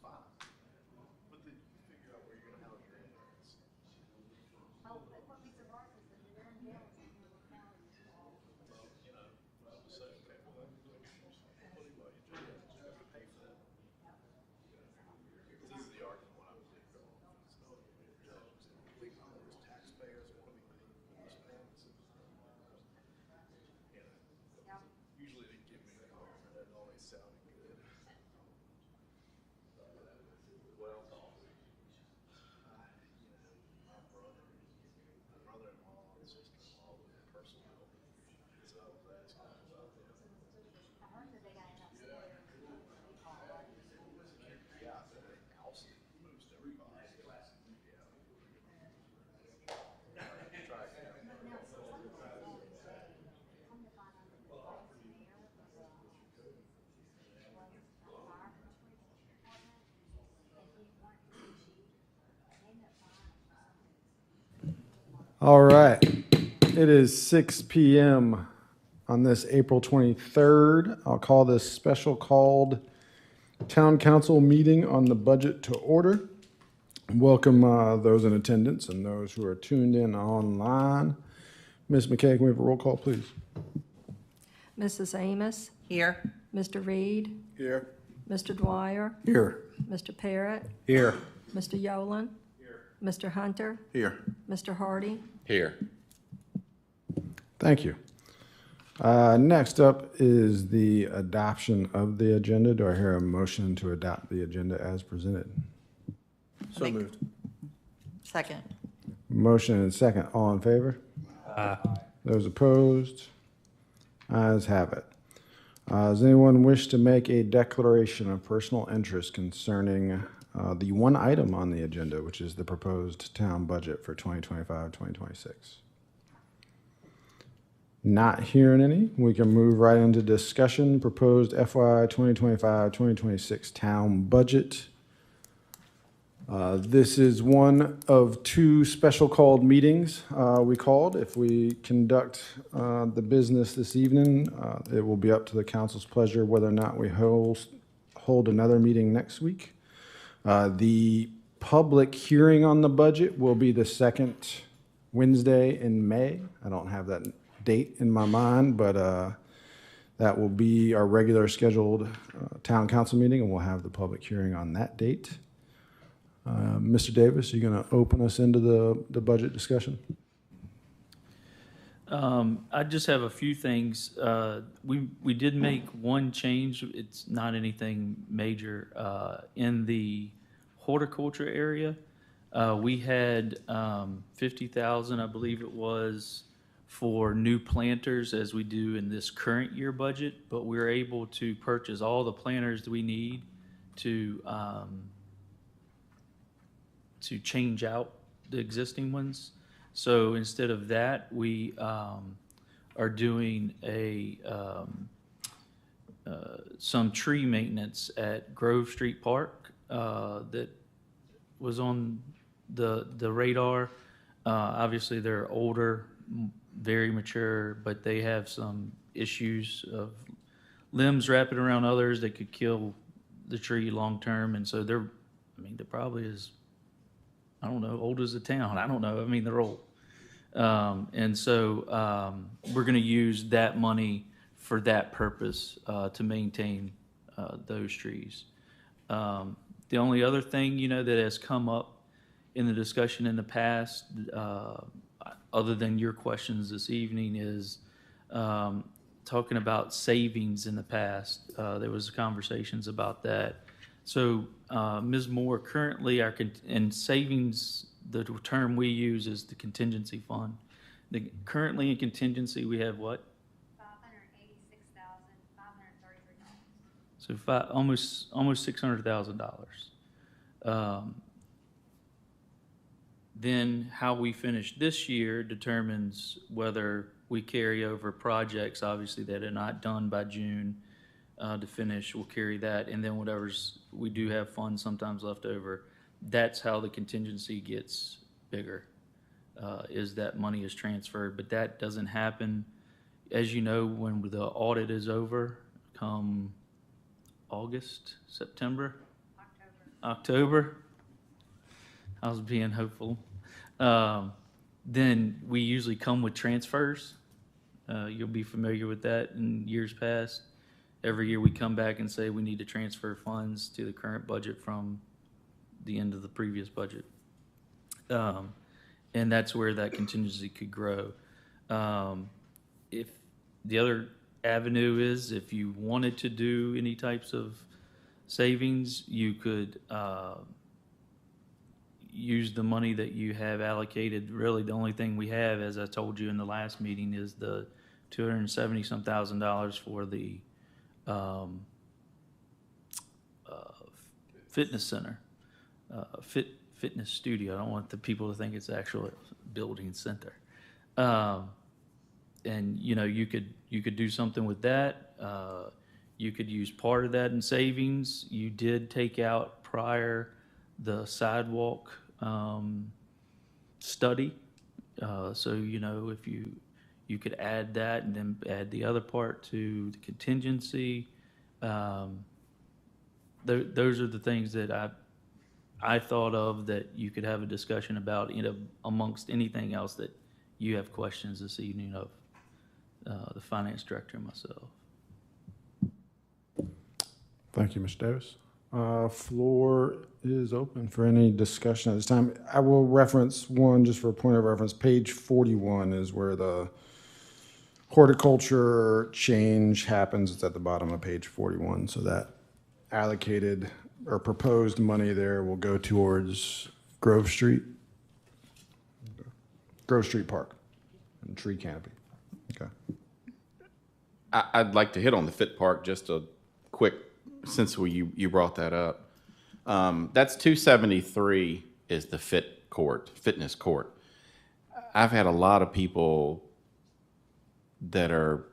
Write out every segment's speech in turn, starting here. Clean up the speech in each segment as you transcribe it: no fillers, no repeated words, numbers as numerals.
fine. But then you figure out where you're gonna house your interns. Oh, but what we surprised is that the darn bills in here were counted. Well, you know, I would say, okay, well, then, what do you want? You have to pay for that. Because this is the argument when I was there going, oh, we as taxpayers want to be paid for this man. You know, Yep. usually they give me the argument that always sounded good. Well, you know, my brother-in-law and sister-in-law live personal, so I was asking about them. I heard that they got enough space. Yeah, but they ousted most everybody. Yeah. Try again. Now, some of the people say, come to find out that the vice mayor was a fire department, and he wanted to be chief, and they ended up firing him for some reason. All right. It is 6 p.m. on this April 23rd. I'll call this special called Town Council meeting on the budget to order. Welcome those in attendance and those who are tuned in online. Ms. McKay, can we have a roll call, please? Mrs. Amos, Here. Mr. Reed, Here. Mr. Dwyer, Here. Mr. Parrott, Here. Mr. Yolen, Mr. Hunter, Here. Mr. Hardy. Here. Thank you. Next up is the adoption of the agenda. Do I hear a motion to adopt the agenda as presented? So moved. Second. Motion and second. All in favor? Those opposed? Ayes have it. Does anyone wish to make a declaration of personal interest concerning the one item on the agenda, which is the proposed town budget for 2025-2026? Not hearing any, we can move right into discussion. Proposed FY 2025-2026 town budget. This is one of two special called meetings we called. If we conduct the business this evening, it will be up to the council's pleasure whether or not we hold another meeting next week. The public hearing on the budget will be the second Wednesday in May. I don't have that date in my mind, but that will be our regular scheduled town council meeting, and we'll have the public hearing on that date. Mr. Davis, are you going to open us into the budget discussion? I just have a few things. We did make one change. It's not anything major. In the horticulture area, we had 50,000, I believe it was, for new planters as we do in this current year budget, but we're able to purchase all the planters that we need to change out the existing ones. So instead of that, we are doing some tree maintenance at Grove Street Park that was on the radar. Obviously, they're older, very mature, but they have some issues of limbs wrapping around others that could kill the tree long term. And so they're probably as, I don't know, old as the town. I don't know. I mean, they're old. And so we're going to use that money for that purpose to maintain those trees. The only other thing, that has come up in the discussion in the past, other than your questions this evening, is talking about savings in the past. There was conversations about that. So, Ms. Moore, currently in savings, the term we use is the contingency fund. Currently in contingency, we have what? $586,533. So almost $600,000. Then how we finish this year determines whether we carry over projects, obviously, that are not done by June to finish. We'll carry that, and then whatever's, we do have funds sometimes left over. That's how the contingency gets bigger, is that money is transferred. But that doesn't happen, as you know, when the audit is over, come August, September? October, I was being hopeful. Then we usually come with transfers. You'll be familiar with that in years past. Every year we come back and say we need to transfer funds to the current budget from the end of the previous budget. And that's where that contingency could grow. If the other avenue is if you wanted to do any types of savings, you could use the money that you have allocated. Really, the only thing we have, as I told you in the last meeting, is the $270-some thousand for the fitness center, fitness studio. I don't want the people to think it's the actual building center. And you could do something with that. You could use part of that in savings. You did take out prior the sidewalk study. So if you could add that and then add the other part to the contingency. Those are the things that I thought of that you could have a discussion about amongst anything else that you have questions this evening of the finance director and myself. Thank you, Mr. Davis. Floor is open for any discussion at this time. I will reference one just for a point of reference. Page 41 is where the horticulture change happens. It's at the bottom of page 41. So that allocated or proposed money there will go towards Grove Street Park and tree canopy. Okay. I'd like to hit on the Fit Park just a quick, since you brought that up. That's 273 is the fitness court. I've had a lot of people that are,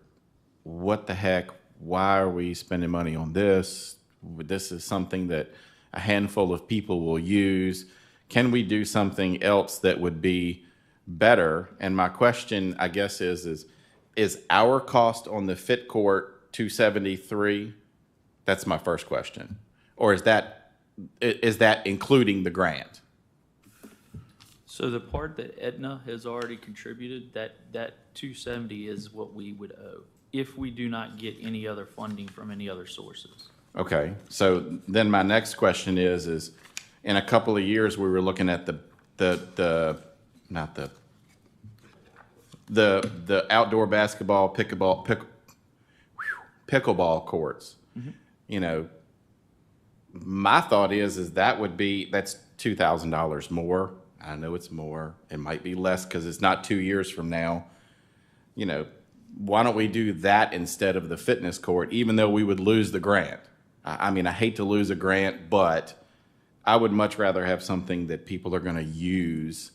what the heck? Why are we spending money on this? This is something that a handful of people will use. Can we do something else that would be better? And my question, I guess, is our cost on the Fit Court 273? That's my first question. Or is that including the grant? So the part that Aetna has already contributed, that 270 is what we would owe if we do not get any other funding from any other sources. Okay, so then my next question is in a couple of years we were looking at the outdoor basketball, pickleball courts. Mm-hmm. My thought is that's $2,000 more. I know it's more. It might be less because it's not 2 years from now. Why don't we do that instead of the fitness court, even though we would lose the grant? I mean, I hate to lose a grant, but I would much rather have something that people are going to use,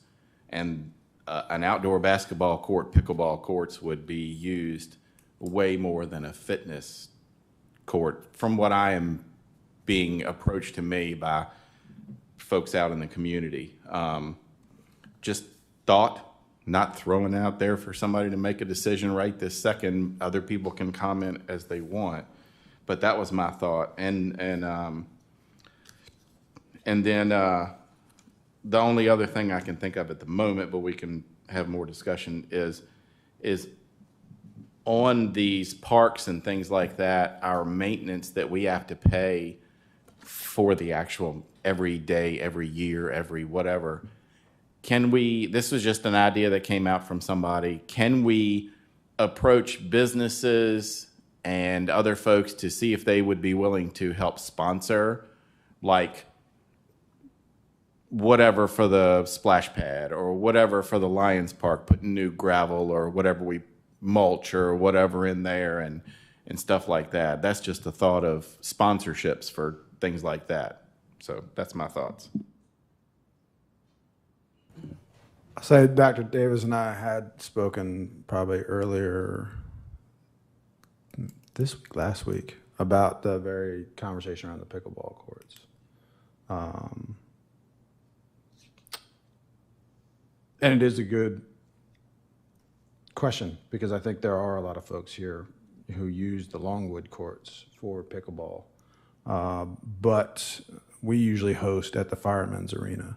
and an outdoor basketball court, pickleball courts would be used way more than a fitness court, from what I am being approached to me by folks out in the community. Just thought, not throwing out there for somebody to make a decision right this second. Other people can comment as they want, but that was my thought. And then the only other thing I can think of at the moment, but we can have more discussion, is on these parks and things like that, our maintenance that we have to pay for the actual every day, every year, every whatever. This was just an idea that came out from somebody. Can we approach businesses and other folks to see if they would be willing to help sponsor, like, whatever for the splash pad or whatever for the Lions Park, putting new gravel or whatever, we mulch or whatever in there and stuff like that. That's just a thought of sponsorships for things like that. So that's my thoughts. I say Dr. Davis and I had spoken probably earlier this week, last week, about the very conversation around the pickleball courts. And it is a good question, because I think there are a lot of folks here who use the Longwood courts for pickleball. But we usually host at the Firemen's Arena.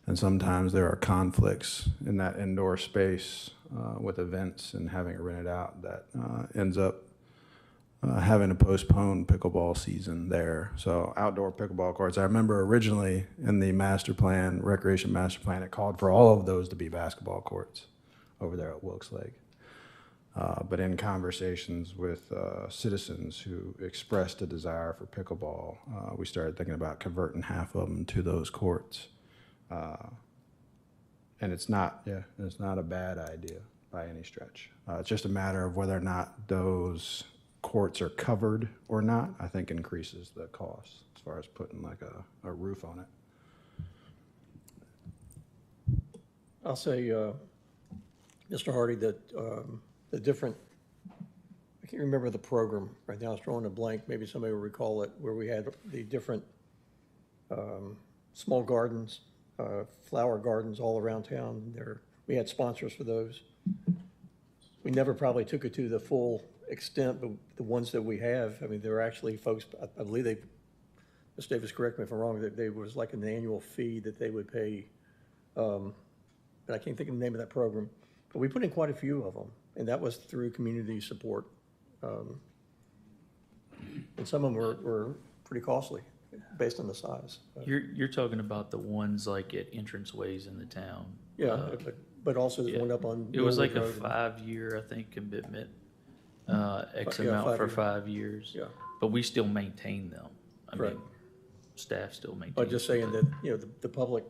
And sometimes there are conflicts in that indoor space with events and having it rented out that ends up having to postpone pickleball season there. So outdoor pickleball courts, I remember originally in the master plan, recreation master plan, it called for all of those to be basketball courts over there at Wilkes Lake. But in conversations with citizens who expressed a desire for pickleball, we started thinking about converting half of them to those courts. And it's not a bad idea by any stretch. It's just a matter of whether or not those courts are covered or not, I think increases the cost as far as putting like a roof on it. I'll say, Mr. Hardy, that the different, I can't remember the program right now, it's drawing a blank, maybe somebody will recall it, where we had the different small gardens, flower gardens all around town. We had sponsors for those. We never probably took it to the full extent, but the ones that we have, I mean, there are actually folks, I believe Ms. Davis, correct me if I'm wrong, that there was like an annual fee that they would pay, but I can't think of the name of that program. But we put in quite a few of them, and that was through community support. And some of them were pretty costly based on the size. You're talking about the ones like at entranceways in the town. Yeah, but also there's one up on. It was like a Road. 5-year, I think, commitment, X Yeah, amount for 5 years. 5 years. Yeah. But we still maintain them. I Correct. mean, staff still maintains. But just saying that, you know, the public,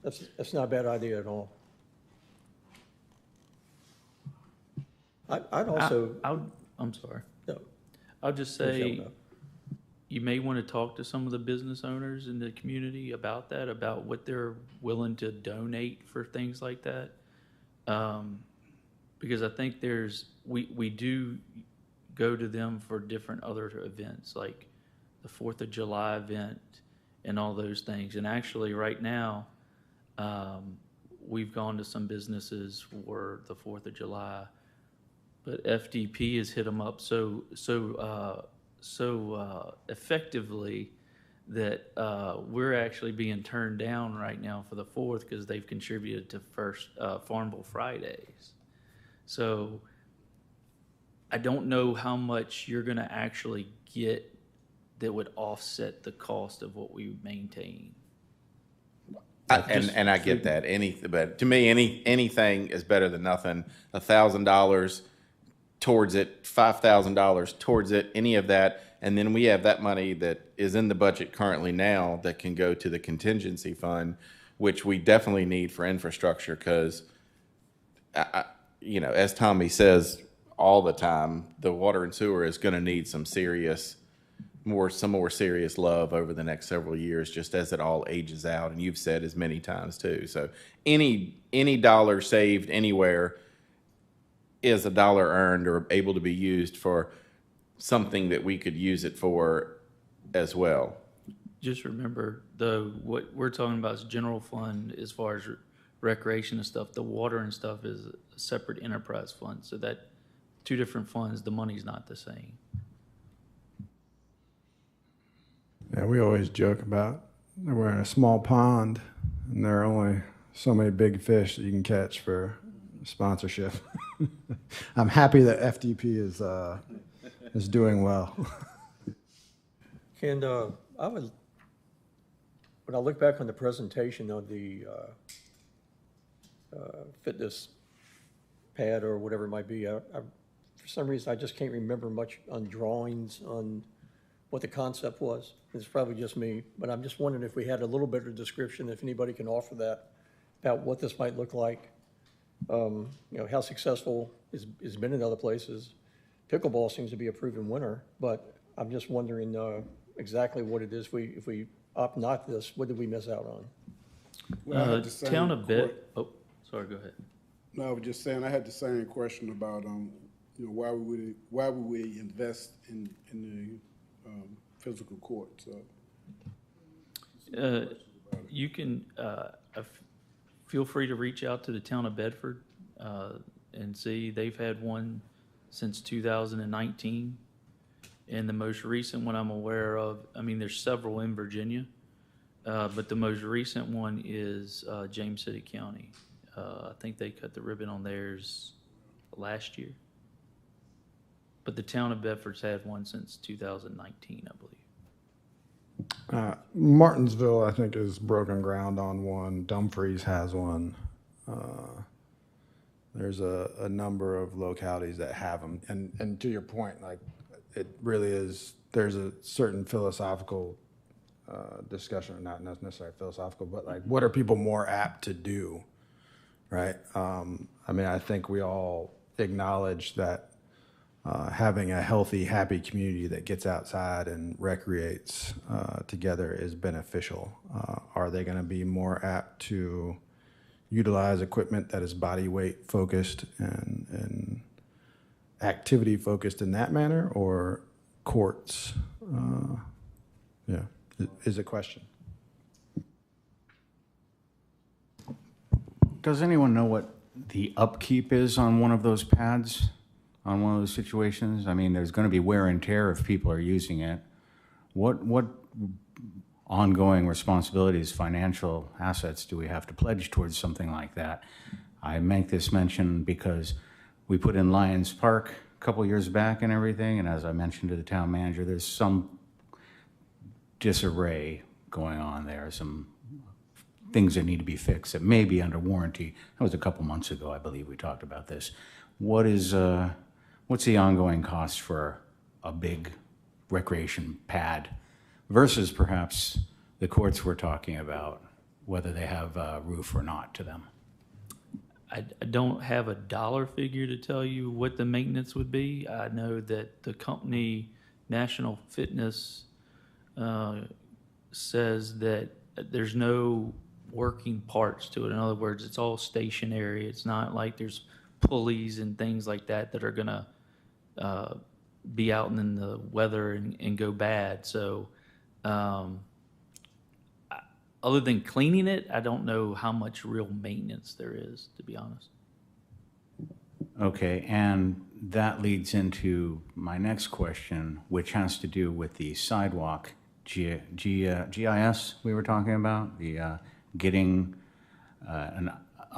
that's not a bad idea at all. I'd also, I'm sorry. no, I'll just Finish that say, one up. you may want to talk to some of the business owners in the community about that, about what they're willing to donate for things like that. Because I think we do go to them for different other events, like the 4th of July event and all those things. And actually, right now, we've gone to some businesses for the 4th of July, but FDP has hit them up so effectively that we're actually being turned down right now for the 4th because they've contributed to first Farmville Fridays. So I don't know how much you're going to actually get that would offset the cost of what we maintain. And I get that. But to me, anything is better than nothing. $1,000 towards it, $5,000 towards it, any of that. And then we have that money that is in the budget currently now that can go to the contingency fund, which we definitely need for infrastructure because, as Tommy says all the time, the water and sewer is going to need some more serious love over the next several years, just as it all ages out. And you've said as many times too. So any dollar saved anywhere is a dollar earned or able to be used for something that we could use it for as well. Just remember, though, what we're talking about is general fund as far as recreation and stuff. The water and stuff is a separate enterprise fund. So that 2 different funds, the money's not the same. Yeah, we always joke about that we're in a small pond and there are only so many big fish that you can catch for sponsorship. I'm happy that FDP is doing well. And when I look back on the presentation of the fitness pad or whatever it might be, for some reason, I just can't remember much on drawings on what the concept was. It's probably just me, but I'm just wondering if we had a little bit of description, if anybody can offer that, about what this might look like. How successful it's been in other places. Pickleball seems to be a proven winner, but I'm just wondering exactly what it is. If we opt not this, what did we miss out on? Well, I had the same Town of sorry, go ahead. No, I was just saying, I had the same question about, why would we invest in the physical court? So. You can feel free to reach out to the town of Bedford and see. They've had one since 2019, And the most recent one I'm aware of, I mean, there's several in Virginia, but the most recent one is James City County. I think they cut the ribbon on theirs last year. But the town of Bedford's had one since 2019, I believe. Martinsville, I think, is broken ground on one. Dumfries has one. There's a number of localities that have them. And to your point, like, it really is, there's a certain philosophical discussion, or not necessarily philosophical, but like, what are people more apt to do, right? I mean, I think we all acknowledge that having a healthy, happy community that gets outside and recreates together is beneficial. Are they going to be more apt to utilize equipment that is body weight focused and activity focused in that manner, or courts? Yeah, is a question. Does anyone know what the upkeep is on one of those pads, on one of those situations? I mean, there's going to be wear and tear if people are using it. What ongoing responsibilities, financial assets do we have to pledge towards something like that? I make this mention because we put in Lions Park a couple years back and everything, and as I mentioned to the town manager, there's some disarray going on there, some things that need to be fixed that may be under warranty. That was a couple months ago, I believe we talked about this. What's the ongoing cost for a big recreation pad versus perhaps the courts we're talking about, whether they have a roof or not to them? I don't have a dollar figure to tell you what the maintenance would be. I know that the company, National Fitness, says that there's no working parts to it. In other words, it's all stationary. It's not like there's pulleys and things like that are gonna be out in the weather and go bad. So other than cleaning it, I don't know how much real maintenance there is, to be honest. Okay, and that leads into my next question, which has to do with the sidewalk GIS we were talking about, the getting a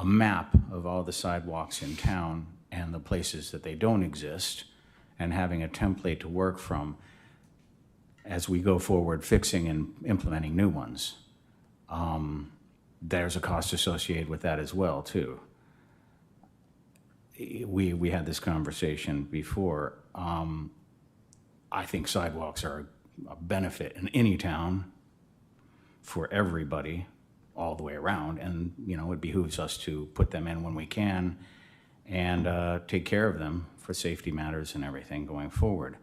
map of all the sidewalks in town and the places that they don't exist, and having a template to work from as we go forward fixing and implementing new ones. There's a cost associated with that as well, too. We had this conversation before. I think sidewalks are a benefit in any town for everybody all the way around, and it behooves us to put them in when we can and take care of them for safety matters and everything going forward.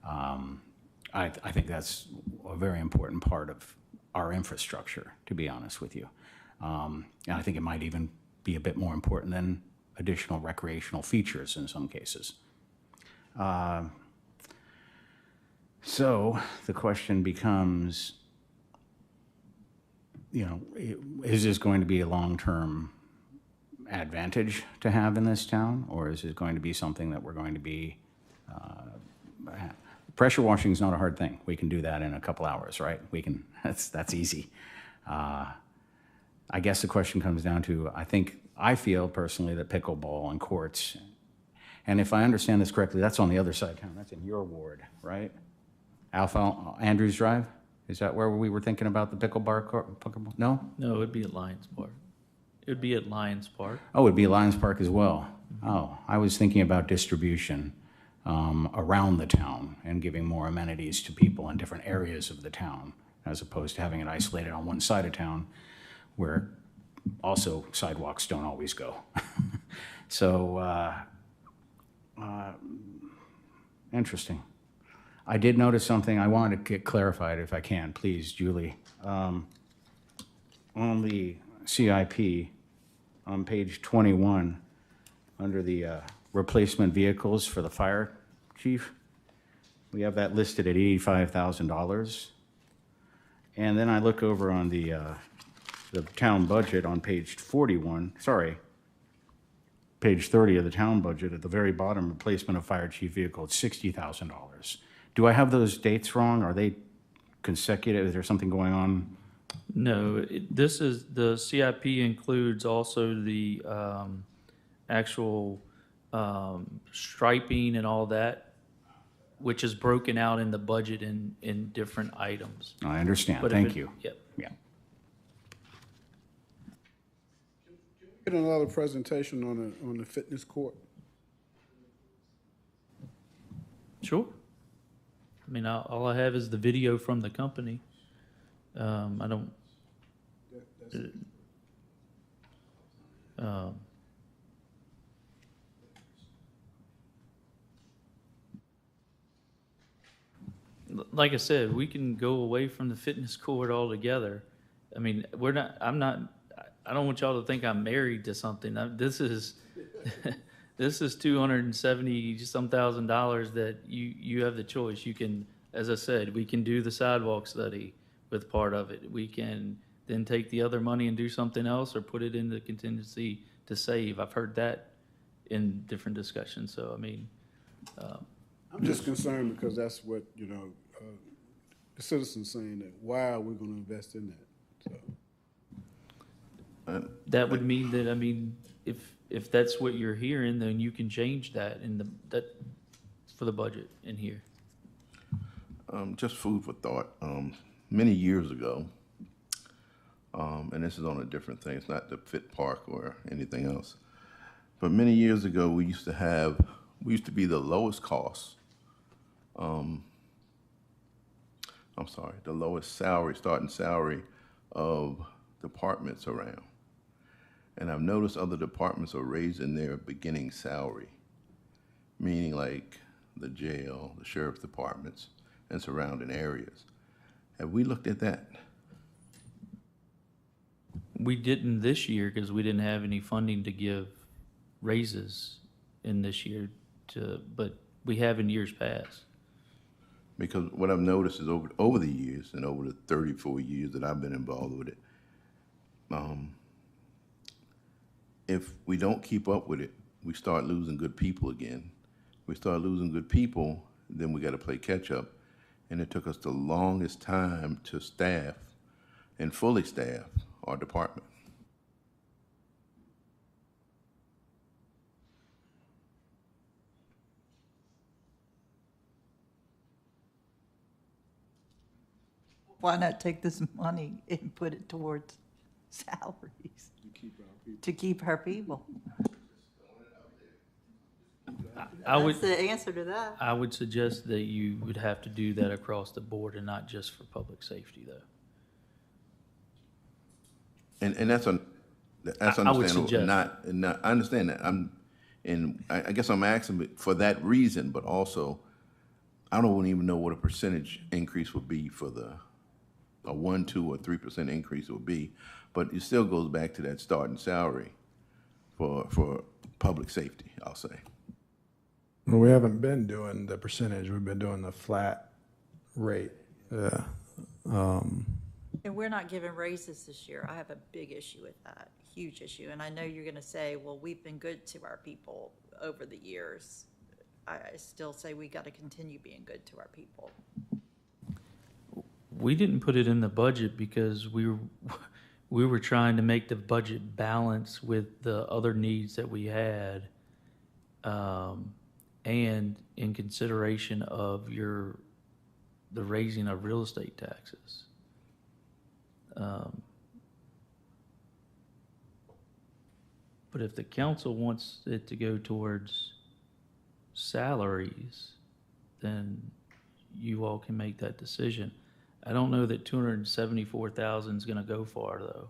I think that's a very important part of our infrastructure, to be honest with you. And I think it might even be a bit more important than additional recreational features in some cases. So the question becomes, is this going to be a long-term advantage to have in this town, or is it going to be something that we're going to be pressure washing is not a hard thing. We can do that in a couple hours, right? That's easy. I guess the question comes down to, I feel personally that pickleball and courts, and if I understand this correctly, that's on the other side of town. That's in your ward, right? Alpha Andrews Drive? Is that where we were thinking about the pickleball? No? No, it would be at Lions Park. It would be at Lions Park. Oh, it would be Lions Park as well. Oh, I was thinking about distribution around the town and giving more amenities to people in different areas of the town, as opposed to having it isolated on one side of town where also sidewalks don't always go. So, interesting. I did notice something I wanted to get clarified, if I can, please, Julie. On the CIP, on page 21, under the replacement vehicles for the fire chief, we have that listed at $85,000. And then I look over on the town budget on page 41, page 30 of the town budget, at the very bottom, replacement of fire chief vehicle, it's $60,000. Do I have those dates wrong? Are they consecutive? Is there something going on? No, this is, the CIP includes also the actual striping and all that, which is broken out in the budget in different items. I understand. But if Thank it- you. Yep. Yeah. Get another presentation on the fitness court. Sure. I mean, all I have is the video from the company. I don't. Like I said, we can go away from the fitness court altogether. I mean, I'm not, I don't want y'all to think I'm married to something. This is, this is $270-some thousand that you have the choice. You can, as I said, we can do the sidewalk study with part of it. We can then take the other money and do something else or put it in the contingency to save. I've heard that in different discussions. So, I mean, I'm just concerned because that's what, the citizens saying that, why are we gonna invest in that? So, that would mean that, I mean, if that's what you're hearing, then you can change that that for the budget in here. Just food for thought. Many years ago, and this is on a different thing, it's not the Fit Park or anything else, but many years ago, we used to be the lowest cost, the lowest starting salary of departments around. And I've noticed other departments are raising their beginning salary, meaning like the jail, the sheriff's departments, and surrounding areas. Have we looked at that? We didn't this year because we didn't have any funding to give raises in this year but we have in years past. Because what I've noticed is over the years and over the 34 years that I've been involved with it, if we don't keep up with it, we start losing good people again. We start losing good people, then we got to play catch up. And it took us the longest time to staff and fully staff our department. Why not take this money and put it towards salaries to keep our people? That's the answer to that. I would suggest that you would have to do that across the board and not just for public safety, though. And that's I would understandable. suggest. Not, I understand that. I guess I'm asking for that reason, but also, I don't even know what a percentage increase would be for a 1%, 2%, or 3% increase would be, but it still goes back to that starting salary for public safety, I'll say. Well, we haven't been doing the percentage. We've been doing the flat rate. Yeah. And we're not giving raises this year. I have a big issue with that, huge issue. And I know you're going to say, well, we've been good to our people over the years. I still say we got to continue being good to our people. We didn't put it in the budget because we were trying to make the budget balance with the other needs that we had, and in consideration of the raising of real estate taxes. But if the council wants it to go towards salaries, then you all can make that decision. I don't know that 274,000 is going to go far, though.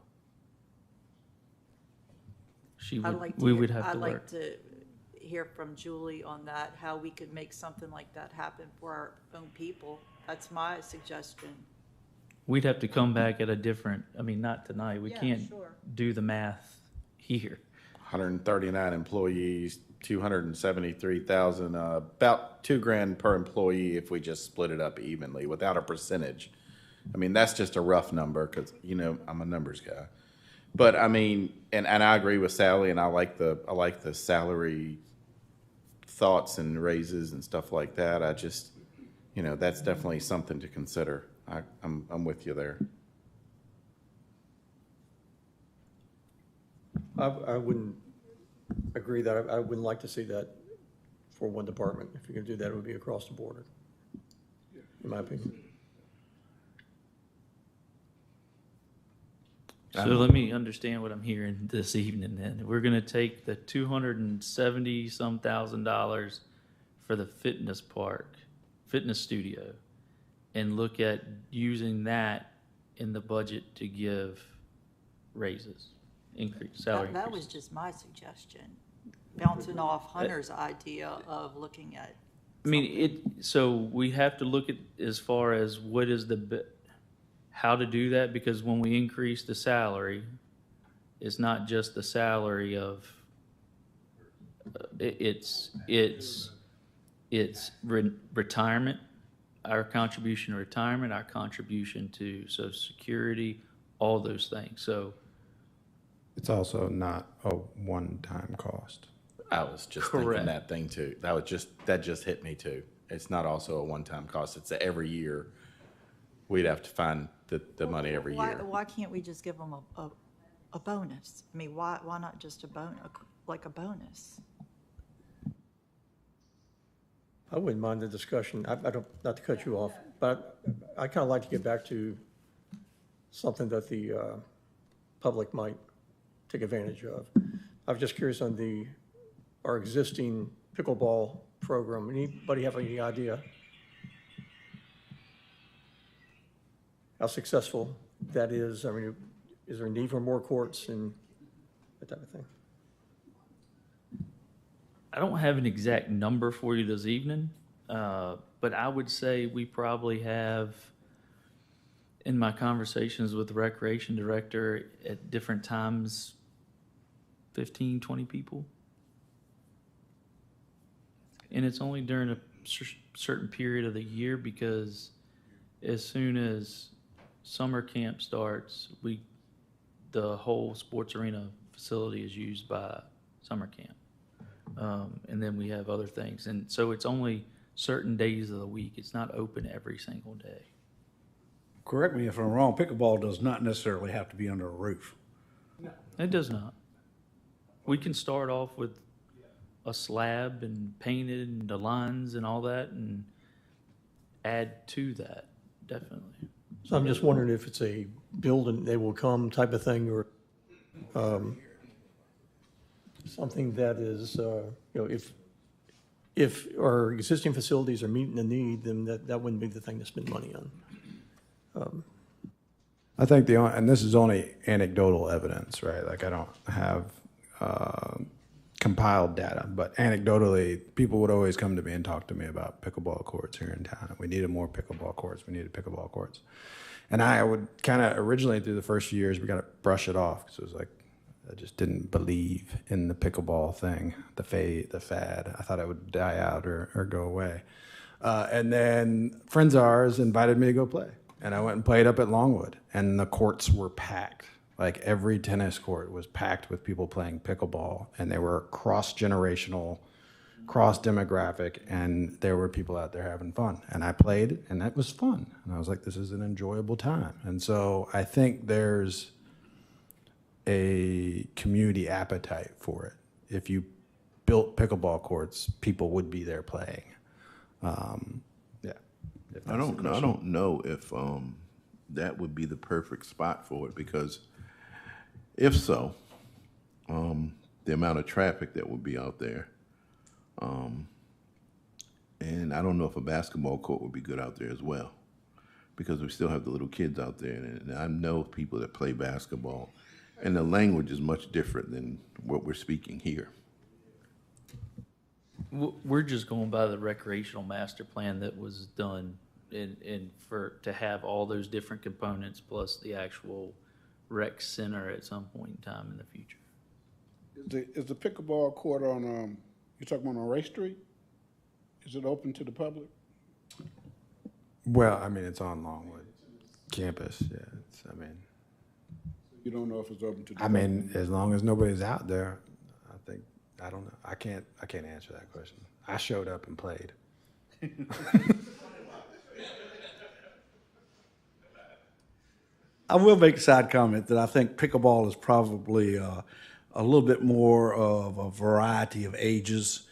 We would have to I'd like work. to hear from Julie on that, how we could make something like that happen for our own people. That's my suggestion. We'd have to come back at a different, I mean, not tonight. We Yeah, can't sure. do the math here. 139 employees, 273,000, about $2,000 per employee if we just split it up evenly without a percentage. I mean, that's just a rough number because, I'm a numbers guy. But I mean, and I agree with Sally, and I like the salary thoughts and raises and stuff like that. you know, that's definitely something to consider. I'm with you there. I wouldn't agree that, I wouldn't like to see that for one department. If you're gonna do that, it would be across the board, in my opinion. So let me understand what I'm hearing this evening then. We're gonna take the $270-some thousand for the fitness park, fitness studio, and look at using that in the budget to give raises, salary That was increases. just my suggestion, bouncing off Hunter's idea of looking at. I mean, so we have to look at as far as what is how to do that, because when we increase the salary, it's not just the salary of, it's retirement, our contribution to retirement, our contribution to Social Security, all those things. So It's also not a one-time cost. I was just thinking Correct. that thing too. That just hit me too. It's not also a one-time cost. It's every year. We'd have to find the money every year. Why can't we just give them a bonus? I mean, why not just a bonus? I wouldn't mind the discussion. I don't, not to cut you off, but I kind of like to get back to something that the public might take advantage of. I was just curious on our existing pickleball program. Anybody have any idea how successful that is? I mean, is there a need for more courts and that type of thing? I don't have an exact number for you this evening, but I would say we probably have, in my conversations with the recreation director at different times, 15, 20 people. And it's only during a certain period of the year, because as soon as summer camp starts, the whole sports arena facility is used by summer camp. And then we have other things. And so it's only certain days of the week. It's not open every single day. Correct me if I'm wrong, pickleball does not necessarily have to be under a roof. It does not. We can start off with a slab and paint it and the lines and all that and add to that, definitely. So I'm just wondering if it's a build and they will come type of thing, or something that is, if our existing facilities are meeting the need, then that wouldn't be the thing to spend money on. I think and this is only anecdotal evidence, right? Like, I don't have compiled data, but anecdotally, people would always come to me and talk to me about pickleball courts here in town. We needed more pickleball courts. We needed pickleball courts. And I would kind of originally, through the first few years, we got to brush it off, because it was like, I just didn't believe in the pickleball thing, the fad. I thought it would die out or go away. And then friends of ours invited me to go play. And I went and played up at Longwood, and the courts were packed. Like, every tennis court was packed with people playing pickleball, and they were cross-generational, cross-demographic, and there were people out there having fun. And I played, and that was fun. And I was like, this is an enjoyable time. And so I think there's a community appetite for it. If you built pickleball courts, people would be there playing. Yeah. I don't know if that would be the perfect spot for it, because if so, the amount of traffic that would be out there, and I don't know if a basketball court would be good out there as well, because we still have the little kids out there, and I know people that play basketball, and the language is much different than what we're speaking here. We're just going by the recreational master plan that was done, and to have all those different components plus the actual rec center at some point in time in the future. Is the pickleball court on, you're talking about on Ray Street? Is it open to the public? Well, I mean, it's on Longwood campus. Yeah. You don't know if it's open to the I mean, as long as nobody's out there, I don't know. I can't answer that question. I showed up and played. I will make a side comment that I think pickleball is probably a little bit more of a variety of ages,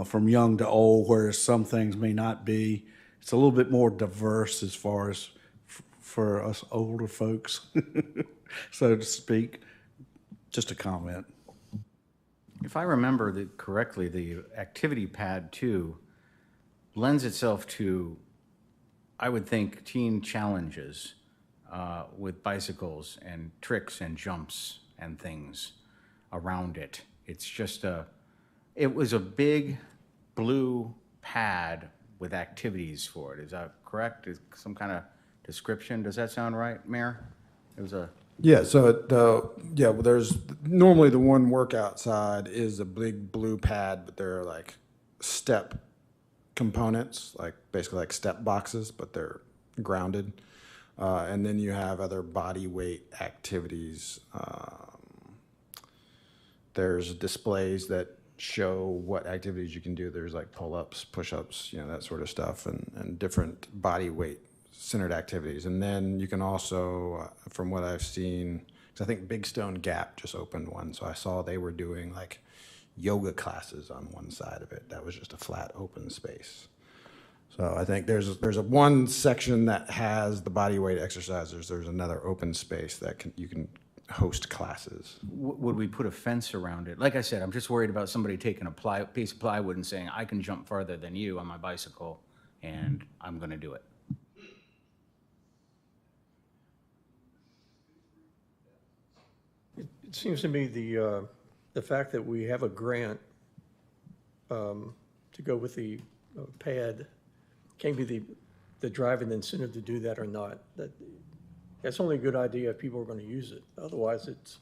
from young to old, whereas some things may not be. It's a little bit more diverse as far as for us older folks, so to speak. Just a comment. If I remember correctly, the activity pad too lends itself to, I would think, teen challenges with bicycles and tricks and jumps and things around it. It was a big blue pad with activities for it. Is that correct? Is some kind of description? Does that sound right, Mayor? It was a. Yeah, so well, there's normally the one workout side is a big blue pad, but there are like step components, like basically like step boxes, but they're grounded. And then you have other body weight activities. There's displays that show what activities you can do. There's like pull-ups, push-ups, that sort of stuff, and different body weight centered activities. And then you can also, from what I've seen, 'cause I think Big Stone Gap just opened one, so I saw they were doing like yoga classes on one side of it. That was just a flat open space. So I think there's a one section that has the body weight exercises. There's another open space that you can host classes. Would we put a fence around it? Like I said, I'm just worried about somebody taking a piece of plywood and saying, I can jump farther than you on my bicycle, and I'm going to do it. It seems to me the fact that we have a grant to go with the pad can be the driving incentive to do that or not. That's only a good idea if people are going to use it. Otherwise, it's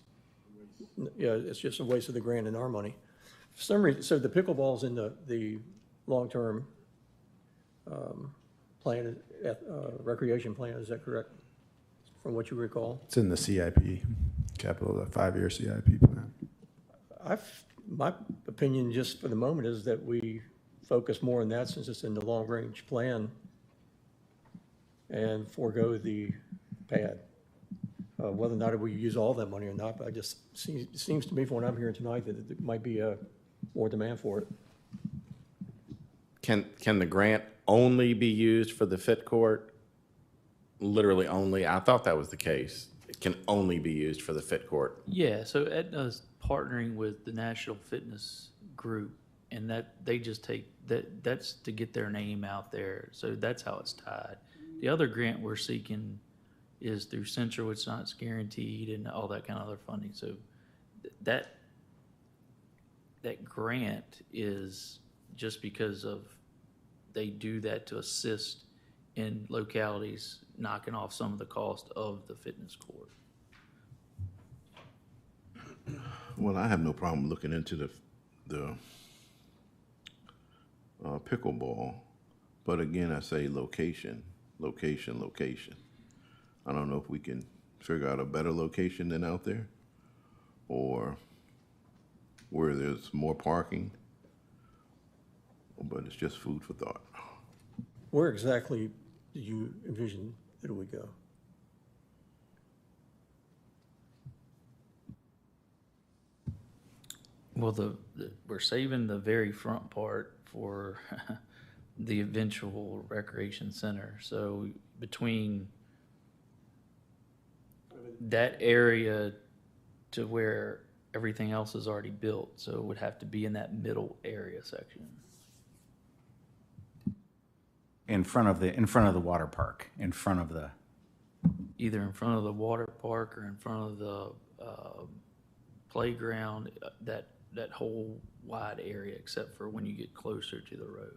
just a waste of the grant and our money. For some reason, so the pickleball's in the long-term plan, recreation plan, is that correct? From what you recall? It's in the CIP, capital, the 5-year CIP plan. My opinion, just for the moment, is that we focus more on that since it's in the long-range plan and forego the pad. Whether or not we use all that money or not, but it seems to me from what I'm hearing tonight that there might be more demand for it. Can the grant only be used for the fit court? Literally only? I thought that was the case. It can only be used for the fit court. Yeah, so Aetna's partnering with the National Fitness Group, and that they just take that's to get their name out there. So that's how it's tied. The other grant we're seeking is through Central. It's not guaranteed and all that kind of other funding. So that grant is just because of they do that to assist in localities knocking off some of the cost of the fitness court. Well, I have no problem looking into the pickleball, but again, I say location. I don't know if we can figure out a better location than out there, or where there's more parking, but it's just food for thought. Where exactly do you envision that it would go? Well, we're saving the very front part for the eventual recreation center. So between that area to where everything else is already built, so it would have to be in that middle area section. In front of the water park, Either in front of the water park or in front of the playground, that whole wide area, except for when you get closer to the road.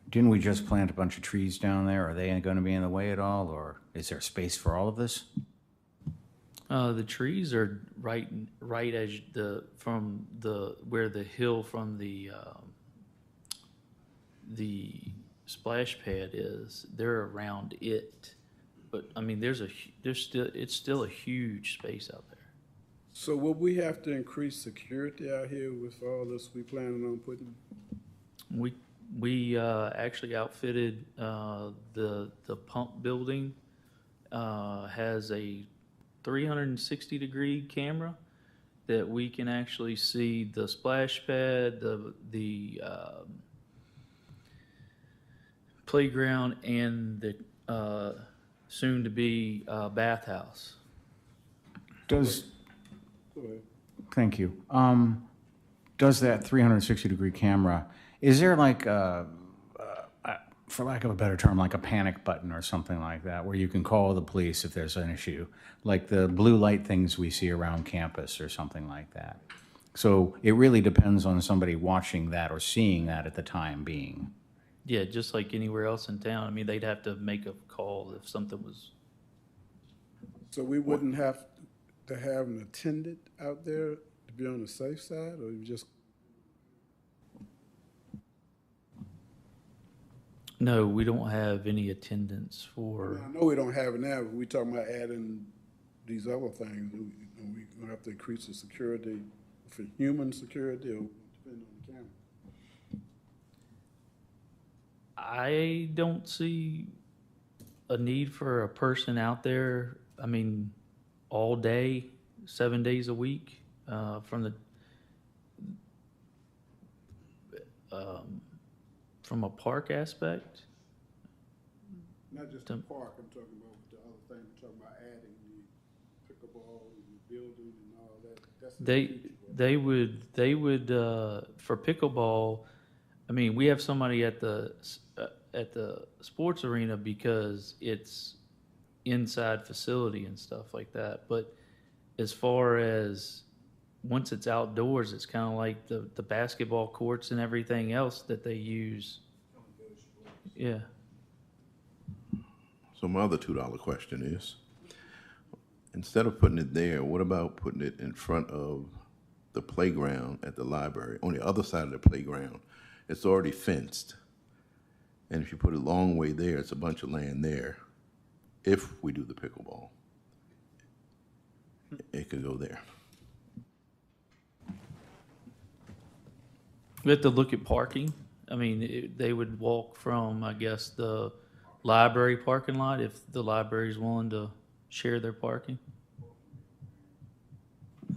Didn't we just plant a bunch of trees down there? Are they going to be in the way at all, or is there space for all of this? The trees are right as from where the hill from the splash pad is. They're around it, but I mean, it's still a huge space out there. So will we have to increase security out here with all this we planning on putting? We actually outfitted the pump building has a 360-degree camera that we can actually see the splash pad, the playground, and the soon-to-be bathhouse. Does, Go ahead. thank you. Does that 360-degree camera, is there like for lack of a better term, like a panic button or something like that, where you can call the police if there's an issue, like the blue light things we see around campus or something like that? So it really depends on somebody watching that or seeing that at the time being. Yeah, just like anywhere else in town. I mean, they'd have to make a call if something was. So we wouldn't have to have an attendant out there to be on the safe side, or you just? No, we don't have any attendance for. I know we don't have it now, but we talking about adding these other things. We gonna have to increase the security for human security, or depending on the camera. I don't see a need for a person out there, I mean, all day, 7 days a week, from a park aspect. Not just the park, I'm talking about the other thing, I'm talking about adding the pickleball and the building and all that. That's in the future. They would, for pickleball, I mean, we have somebody at the sports arena because it's inside facility and stuff like that. But as far as once it's outdoors, it's kind of like the basketball courts and everything else that they use. Yeah. So my other $2 question is, instead of putting it there, what about putting it in front of the playground at the library, on the other side of the playground? It's already fenced. And if you put it a long way there, it's a bunch of land there. If we do the pickleball, it could go there. We have to look at parking. I mean, they would walk from, I guess, the library parking lot if the library's willing to share their parking.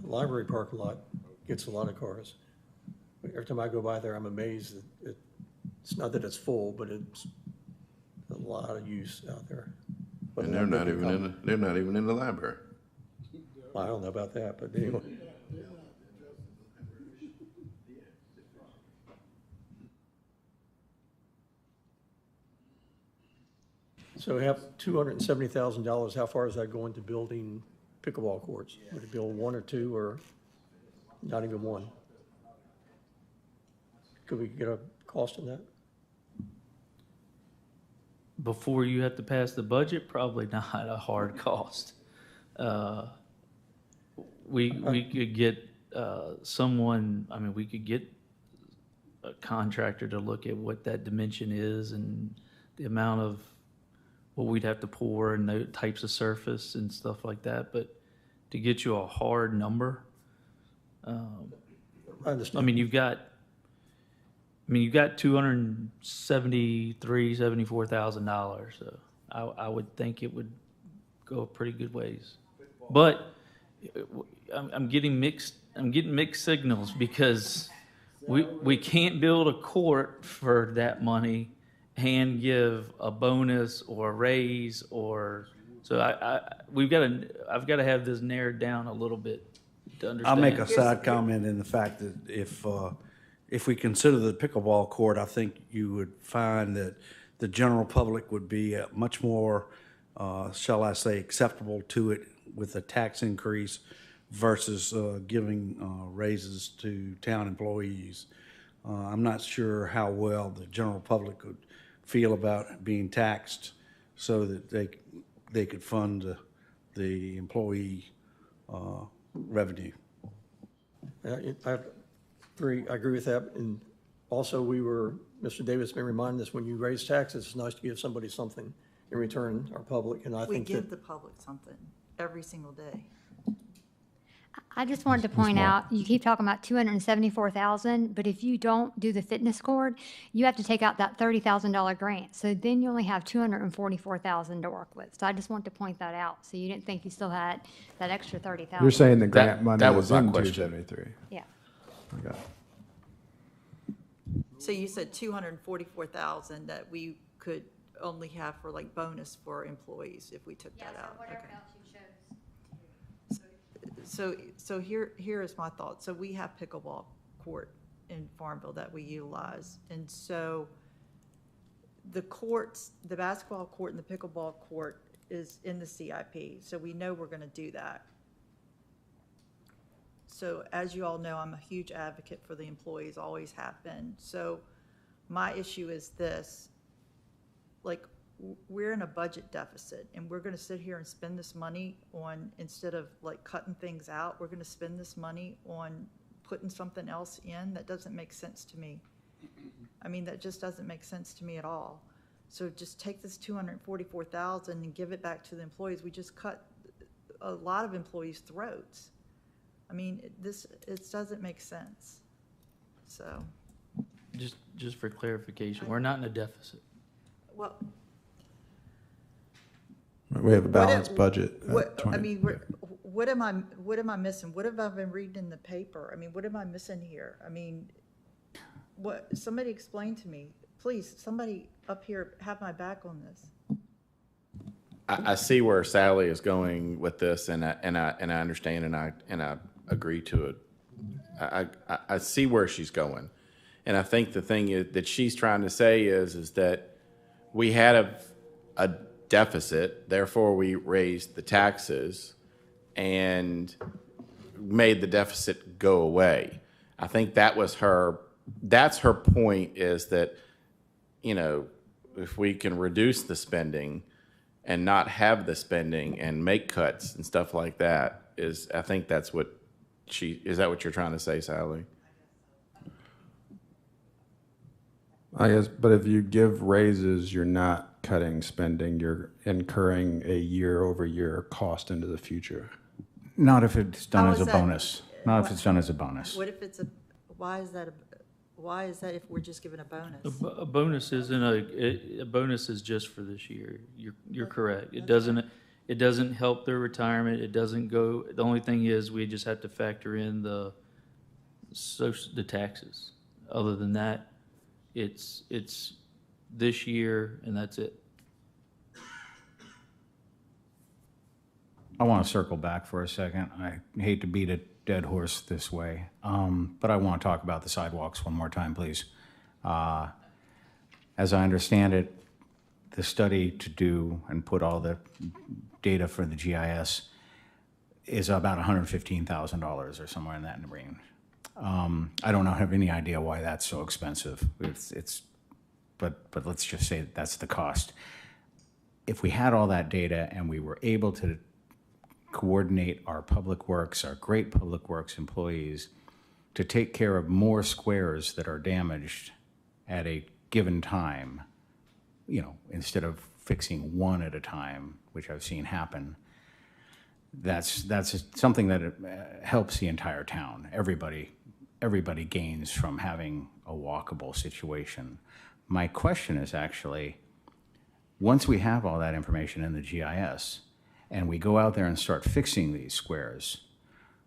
Library parking lot gets a lot of cars. Every time I go by there, I'm amazed that it's not that it's full, but it's a lot of use out there. And they're not even in the library. Well, I don't know about that, but anyway. So we have $270,000. How far is that going to building pickleball courts? Would it build one or two, or not even one? Could we get a cost on that? Before you have to pass the budget, probably not a hard cost. We could get someone, I mean, we could get a contractor to look at what that dimension is and the amount of what we'd have to pour and the types of surface and stuff like that. But to get you a hard number, I understand. I mean, you've got $274,000. So I would think it would go a pretty good ways. But I'm getting mixed signals because we can't build a court for that money and give a bonus or a raise or so. I've got to have this narrowed down a little bit to understand. I'll make a side comment in the fact that if we consider the pickleball court, I think you would find that the general public would be much more, shall I say, acceptable to it with a tax increase versus giving raises to town employees. I'm not sure how well the general public would feel about being taxed so that they could fund the employee revenue. I agree with that. And also Mr. Davis may remind us, when you raise taxes, it's nice to give somebody something in return, our public. And I We think give that the public something every single day. I just wanted to point out, you keep talking about 274,000, but if you don't do the fitness cord, you have to take out that $30,000 grant. So then you only have 244,000 to work with. So I just want to point that out. So you didn't think you still had that extra 30,000. You're saying the grant money that was is my in question. 273? Yeah. Okay. So you said 244,000 that we could only have for like bonus for employees if we took that out. Okay. else you chose. So here is my thought. So we have pickleball court in Farmville that we utilize. And so the courts, the basketball court and the pickleball court is in the CIP. So we know we're going to do that. So as you all know, I'm a huge advocate for the employees, always have been. So my issue is this, like, we're in a budget deficit and we're going to sit here and spend this money on, instead of like cutting things out, we're going to spend this money on putting something else in. That doesn't make sense to me. I mean, that just doesn't make sense to me at all. So just take this 244,000 and give it back to the employees. We just cut a lot of employees' throats. I mean, it doesn't make sense. So. Just for clarification, we're not in a deficit. Well. We have a balanced budget. at What, 20. I mean, what am I missing? What have I been reading in the paper? I mean, what am I missing here? I mean, what, somebody explain to me, please, somebody up here have my back on this. I see where Sally is going with this, and I understand, and I agree to it. I see where she's going, and I think the thing that she's trying to say is that we had a deficit, therefore we raised the taxes and made the deficit go away. I think that's her point, is that, you know, if we can reduce the spending and not have the spending and make cuts and stuff like that, I think that's what is that what you're trying to say, Sally? I guess, but if you give raises, you're not cutting spending, you're incurring a year-over-year cost into the future. Not if it's done How as a is that- bonus. Not if it's done as a bonus. What if it's why is that if we're just given a bonus? A bonus isn't a bonus is just for this year. You're correct. It doesn't help their retirement. It doesn't go. The only thing is we just have to factor in the taxes. Other than that, it's this year and that's it. I want to circle back for a second. I hate to beat a dead horse this way, but I want to talk about the sidewalks one more time, please. As I understand it, the study to do and put all the data for the GIS is about $115,000 or somewhere in that range. I don't have any idea why that's so expensive. But let's just say that's the cost. If we had all that data and we were able to coordinate our public works, our great public works employees, to take care of more squares that are damaged at a given time, you know, instead of fixing one at a time, which I've seen happen, that's something that helps the entire town. Everybody gains from having a walkable situation. My question is actually, once we have all that information in the GIS and we go out there and start fixing these squares,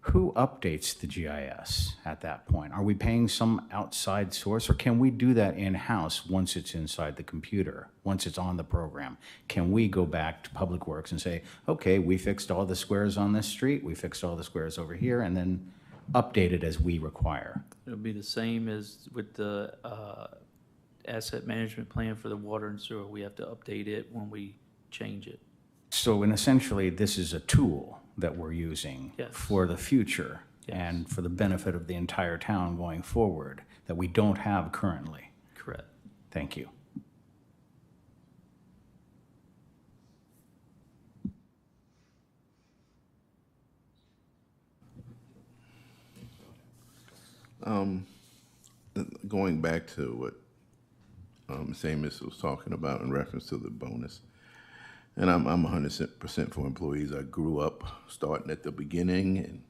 who updates the GIS at that point? Are we paying some outside source, or can we do that in-house once it's inside the computer, once it's on the program? Can we go back to Public Works and say, okay, we fixed all the squares on this street, we fixed all the squares over here, and then update it as we require? It'll be the same as with the asset management plan for the water and sewer. We have to update it when we change it. So, and essentially, this is a tool that we're using Yes. for the future Yes. and for the benefit of the entire town going forward that we don't have currently. Correct. Thank you. Going back to what Seamus was talking about in reference to the bonus, and I'm 100% for employees. I grew up starting at the beginning,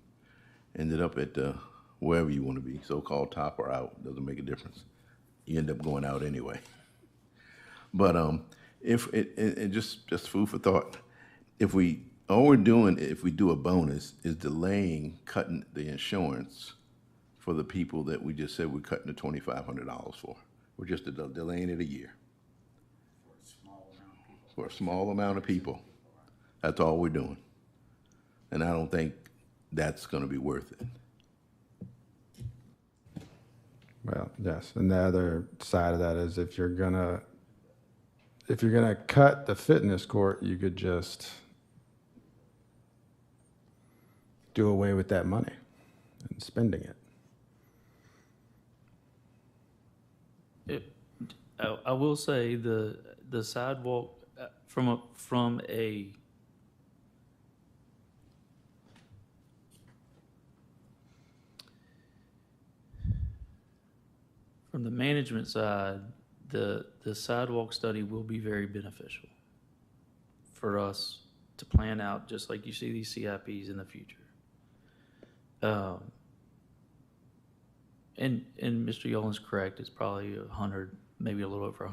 ended up at wherever you want to be, so-called top or out, doesn't make a difference. You end up going out anyway. But if it just food for thought, if we all we're doing if we do a bonus is delaying cutting the insurance for the people that we just said we're cutting the $2,500 for. We're just delaying it a year. For a small amount of people. That's all we're doing. And I don't think that's going to be worth it. Well, yes, and the other side of that is if you're gonna cut the fitness court, you could just do away with that money and spending it. I will say the sidewalk from the management side, the sidewalk study will be very beneficial for us to plan out, just like you see these CIPs in the future. And Mr. Yolen's correct, it's probably maybe a little over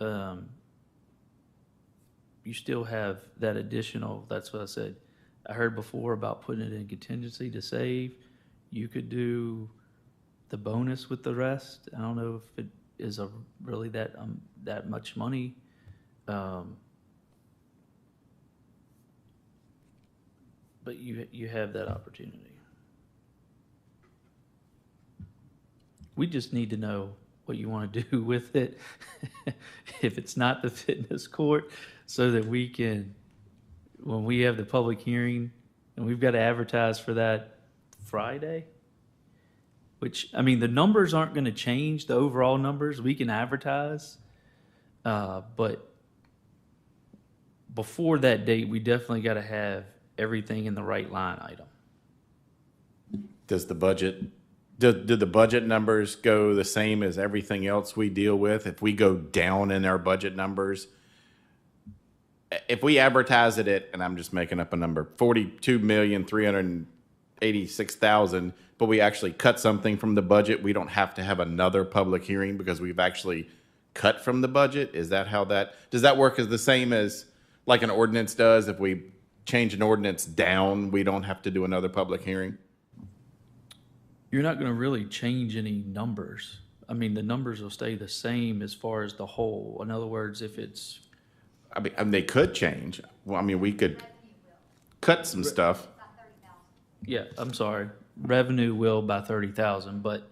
$100,000. You still have that additional, that's what I said. I heard before about putting it in contingency to save. You could do the bonus with the rest. I don't know if it is really that much money. But you have that opportunity. We just need to know what you want to do with it. If it's not the fitness court, so that we can, when we have the public hearing, and we've got to advertise for that Friday, which, I mean, the numbers aren't going to change, the overall numbers. We can advertise, but before that date, we definitely got to have everything in the right line item. Does the budget, do the budget numbers go the same as everything else we deal with? If we go down in our budget numbers, if we advertise it at, and I'm just making up a number, 42,386,000, but we actually cut something from the budget, we don't have to have another public hearing because we've actually cut from the budget? Is that how does that work as the same as like an ordinance does? If we change an ordinance down, we don't have to do another public hearing? You're not going to really change any numbers. I mean, the numbers will stay the same as far as the whole. In other words, if it's... I mean, they could change. Well, I mean, we could cut some stuff. Yeah, I'm sorry. Revenue will by 30,000, but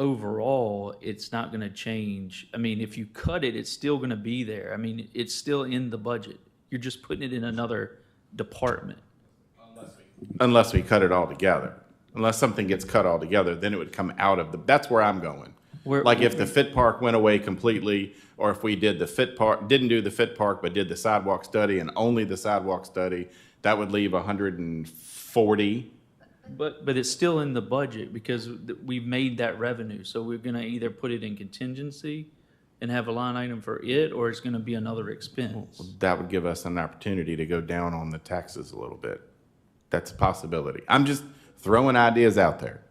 overall, it's not going to change. I mean, if you cut it, it's still going to be there. I mean, it's still in the budget. You're just putting it in another department. Unless we cut it all together. Unless something gets cut all together, then it would come out of that's where I'm going. Like if the Fit Park went away completely, or if we did the Fit Park, didn't do the Fit Park, but did the sidewalk study and only the sidewalk study, that would leave 140. But it's still in the budget because we've made that revenue. So we're going to either put it in contingency and have a line item for it, or it's going to be another expense. That would give us an opportunity to go down on the taxes a little bit. That's a possibility. I'm just throwing ideas out there.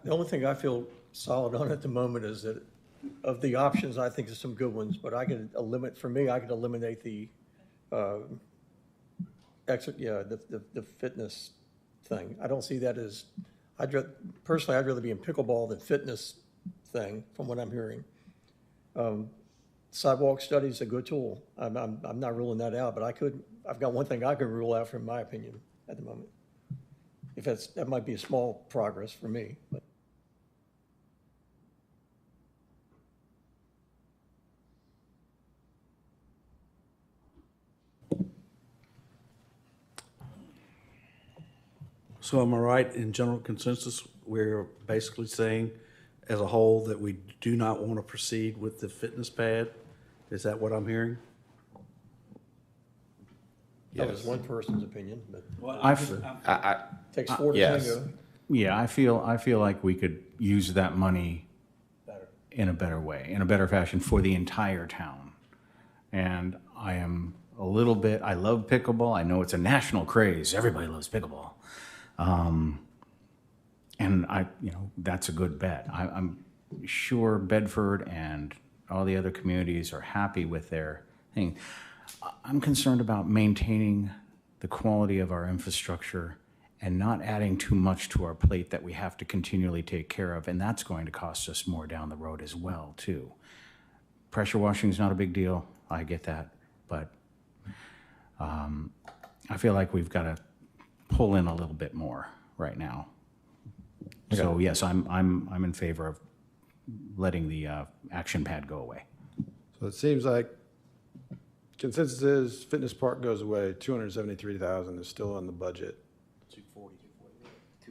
The only thing I feel solid on at the moment is that of the options, I think there's some good ones, but I could eliminate the the fitness thing. I don't see that as, personally, I'd rather be in pickleball than fitness thing, from what I'm hearing. Sidewalk study is a good tool. I'm not ruling that out, but I've got one thing I could rule out from my opinion at the moment. If that might be a small progress for me, but. So am I right, in general consensus, we're basically saying as a whole that we do not want to proceed with the fitness pad? Is that what I'm hearing? That was one person's opinion, but takes four to yes. tango. Yeah, I feel like we could use that money in a better way, in a better fashion for the entire town. And I am a little bit, I love pickleball. I know it's a national craze. Everybody loves pickleball. And that's a good bet. I'm sure Bedford and all the other communities are happy with their thing. I'm concerned about maintaining the quality of our infrastructure and not adding too much to our plate that we have to continually take care of, and that's going to cost us more down the road as well, too. Pressure washing is not a big deal, I get that, but I feel like we've got to pull in a little bit more right now. So yes, I'm in favor of letting the action pad go away. So it seems like consensus is fitness park goes away, 273,000 is still in the budget.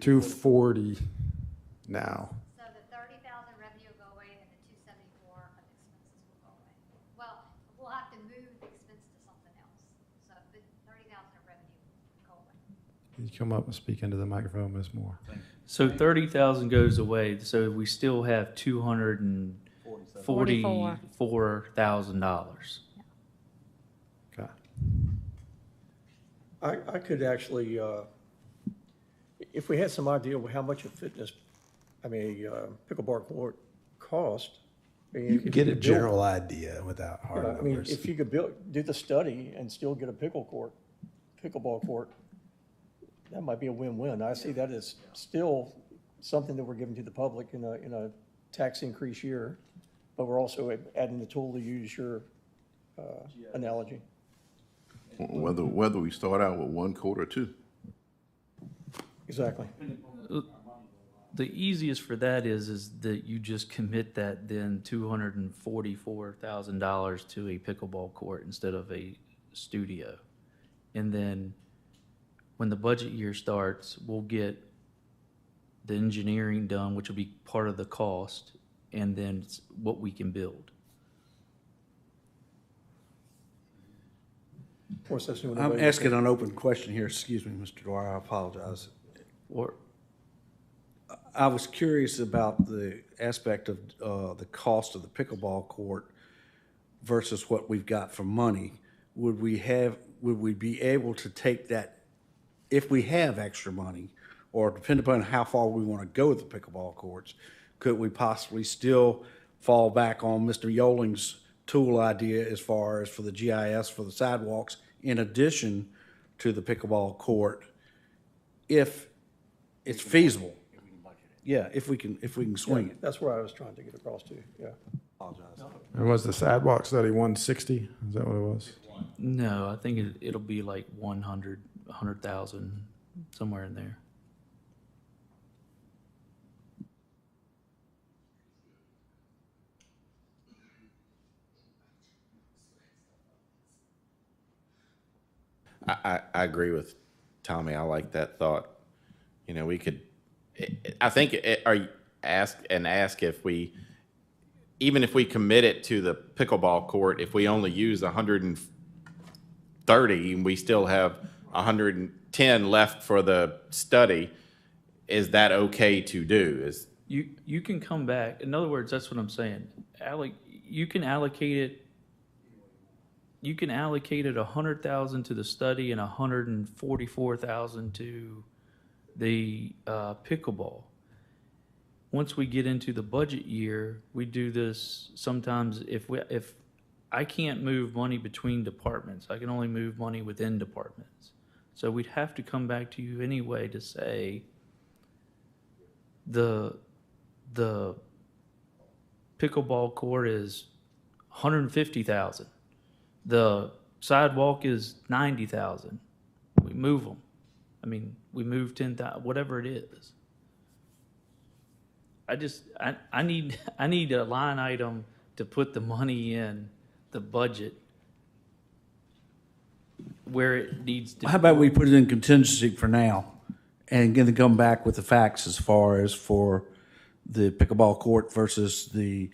240 now. So the 30,000 revenue will go away and the 274 of expenses will go away. Well, we'll have to move the expense to something else. So the 30,000 of revenue will go away. Can you come up and speak into the microphone, Ms. Moore? So 30,000 goes away, so we still have $244,000. Okay. I could actually, if we had some idea of how much a pickleball court cost. You can get a general idea without hard I mean, numbers. if you could do the study and still get a pickleball court, that might be a win-win. I see that as still something that we're giving to the public in a tax increase year, but we're also adding the tool to use your analogy. Whether we start out with 1 court or 2. Exactly. The easiest for that is that you just commit that then $244,000 to a pickleball court instead of a studio. And then when the budget year starts, we'll get the engineering done, which will be part of the cost, and then what we can build. Of course, that's doing I'm away with asking an open question here. Excuse me, Mr. Dwyer, I apologize. Or I was curious about the aspect of the cost of the pickleball court versus what we've got for money. Would we be able to take that, if we have extra money, or depending upon how far we want to go with the pickleball courts, could we possibly still fall back on Mr. Yoling's tool idea as far as for the GIS for the sidewalks, in addition to the pickleball court, if it's feasible? Yeah, if we can swing it. That's where I was trying to get across to, yeah. Apologize. And was the sidewalk study 160? Is that what it was? no, I think it'll be like 100,000, somewhere in there. I agree with Tommy. I like that thought. We could, I think, ask if we, even if we commit it to the pickleball court, if we only use 130 and we still have 110 left for the study, is that okay to do? You can come back. In other words, that's what I'm saying. You can allocate it. You can allocate it 100,000 to the study and 144,000 to the pickleball. Once we get into the budget year, we do this sometimes. If I can't move money between departments, I can only move money within departments. So we'd have to come back to you anyway to say the pickleball court is 150,000. The sidewalk is 90,000. We move them. I mean, we move 10,000, whatever it is. I need a line item to put the money in the budget where it needs to. How about we put it in contingency for now and then come back with the facts as far as for the pickleball court versus the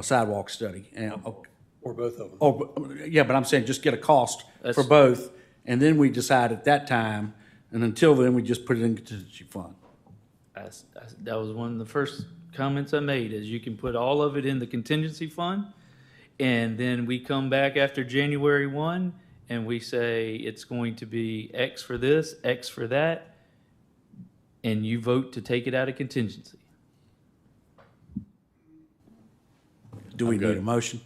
sidewalk study? Or both of them. Yeah, but I'm saying just get a cost for That's- both, and then we decide at that time, and until then, we just put it in contingency fund. That was one of the first comments I made is you can put all of it in the contingency fund, and then we come back after January 1, and we say it's going to be X for this, X for that, and you vote to take it out of contingency. Do we need a motion?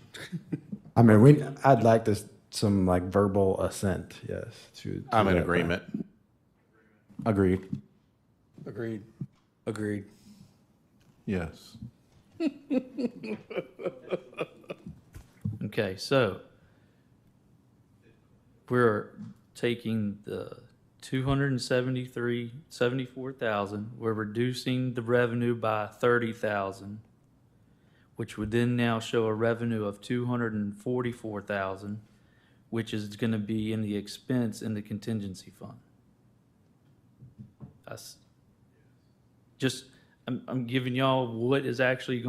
I mean, I'd like this, some like verbal assent, yes. to I'm in that. agreement. Agreed. Agreed. Agreed. Yes. Okay, so we're taking the 74,000, we're reducing the revenue by 30,000, which would then now show a revenue of 244,000, which is going to be in the expense in the contingency fund. I'm giving y'all what is actually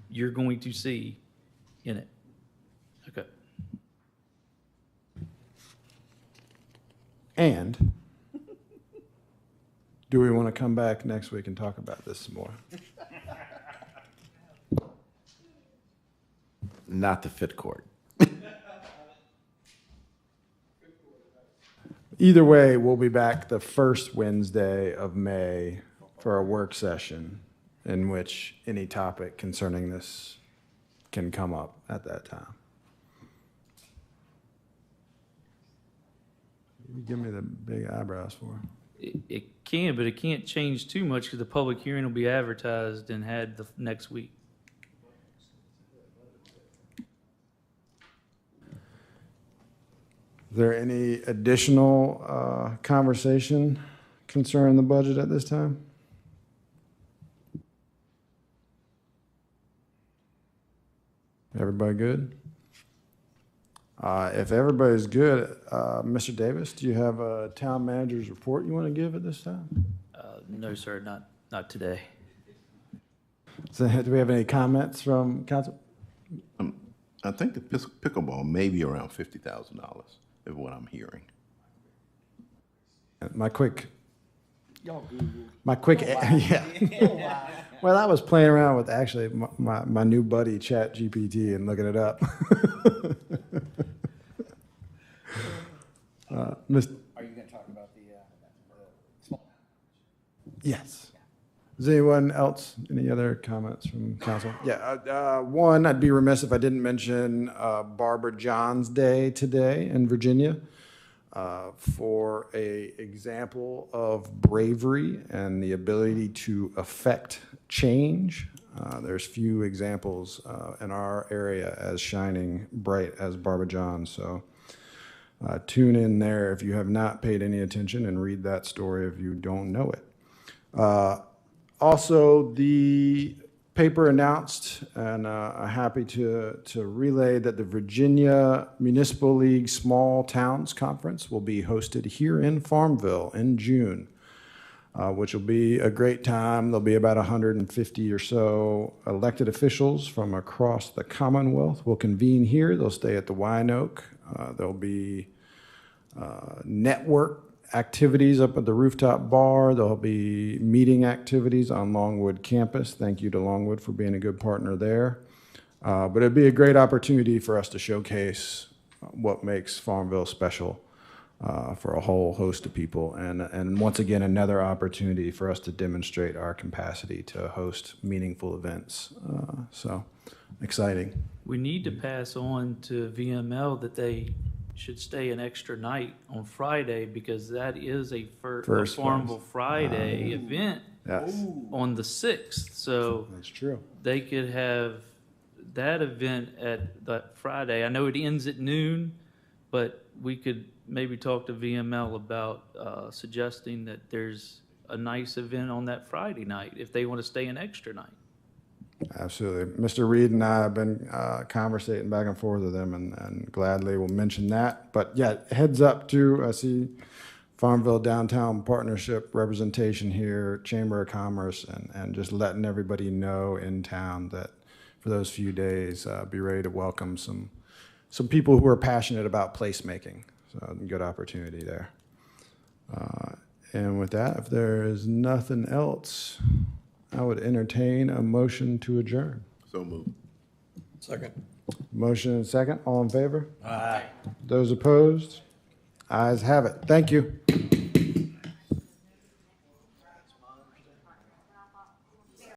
you're going to see in it. Okay. And do we want to come back next week and talk about this some more? Not the fit court. Either way, we'll be back the first Wednesday of May for a work session in which any topic concerning this can come up at that time. You give me the big eyebrows for it. It can, but it can't change too much because the public hearing will be advertised and had the next week. Is there any additional conversation concerning the budget at this time? Everybody good? If everybody's good, Mr. Davis, do you have a town manager's report you want to give at this time? No, sir, not today. So, do we have any comments from council? I think the pickleball may be around $50,000 is what I'm hearing. My quick, yeah. Well, I was playing around with actually my new buddy Chat GPT and looking it up. Are you going to talk about the small? Yes. Does anyone else, any other comments from council? Yeah, one, I'd be remiss if I didn't mention Barbara John's Day today in Virginia for a example of bravery and the ability to affect change. There's few examples in our area as shining bright as Barbara John, so tune in there if you have not paid any attention and read that story if you don't know it. Also, the paper announced, and I'm happy to relay that the Virginia Municipal League Small Towns Conference will be hosted here in Farmville in June, which will be a great time. There'll be about 150 or so elected officials from across the Commonwealth will convene here. They'll stay at the Wine Oak. There'll be network activities up at the rooftop bar. There'll be meeting activities on Longwood campus. Thank you to Longwood for being a good partner there. But it'd be a great opportunity for us to showcase what makes Farmville special for a whole host of people. And once again, another opportunity for us to demonstrate our capacity to host meaningful events. So exciting. We need to pass on to VML that they should stay an extra night on Friday because that is a Farmville Friday event on the 6th. So that's true. They could have that event at that Friday. I know it ends at noon, but we could maybe talk to VML about suggesting that there's a nice event on that Friday night if they want to stay an extra night. Absolutely. Mr. Reed and I have been conversating back and forth with them and gladly will mention that. But yeah, heads up to, I see Farmville Downtown Partnership representation here, Chamber of Commerce, and just letting everybody know in town that for those few days, be ready to welcome some people who are passionate about placemaking. So good opportunity there. And with that, if there is nothing else, I would entertain a motion to adjourn. So moved. Second. Motion and second. All in favor? Aye. Those opposed? Ayes have it. Thank you.